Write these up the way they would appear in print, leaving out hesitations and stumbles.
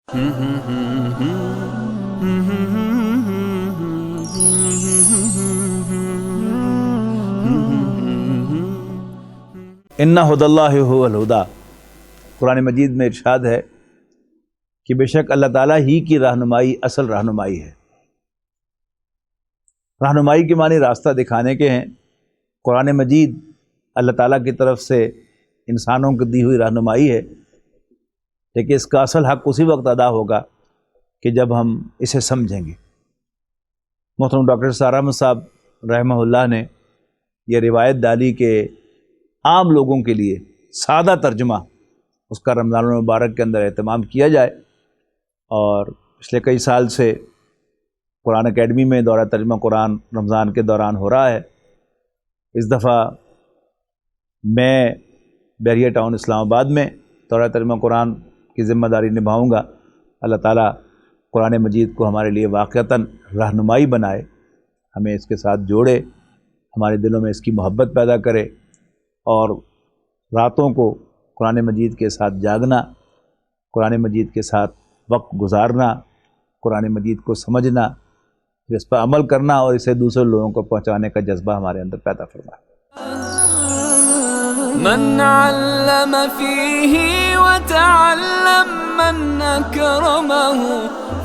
इन्ना हुदल्लाहि हुवल हुदा। कुरान मजीद में इरशाद है कि बेशक अल्लाह ताला ही की रहनुमाई असल रहनुमाई है। रहनुमाई के मानी रास्ता दिखाने के हैं। कुरान मजीद अल्लाह ताला की तरफ से इंसानों को दी हुई रहनुमाई है, लेकिन इसका असल हक़ उसी वक्त अदा होगा कि जब हम इसे समझेंगे। मोहतरम डॉक्टर सारा अहमद साहब रहमहुल्लाह ने यह रिवायत डाली कि आम लोगों के लिए सादा तर्जुमा उसका रमज़ान मुबारक के अंदर एहतमाम किया जाए। और पिछले कई साल से कुरान अकेडमी में दौरा तर्जुमा कुरान रमज़ान के दौरान हो रहा है। इस दफ़ा मैं बैरिया टाउन इस्लामाबाद में दौरा तर्जुमा कुरान की ज़िम्मेदारी निभाऊँगा। अल्लाह ताला कुरान मजीद को हमारे लिए वाक़अतन रहनुमाई बनाए, हमें इसके साथ जोड़े, हमारे दिलों में इसकी मोहब्बत पैदा करे और रातों को कुरान मजीद के साथ जागना, कुरान मजीद के साथ वक्त गुजारना, कुरान मजीद को समझना, इस पर अमल करना और इसे दूसरे लोगों को पहुँचाने का जज्बा हमारे अंदर पैदा फरमाए। मन अल्लम फीही व तअल्लम मन अकरमहु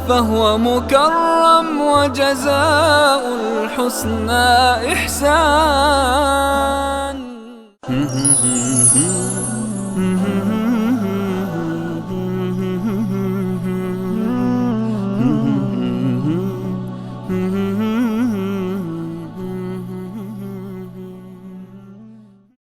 फहुव मुकर्रम व जज़ाउल हुस्ना इहसान।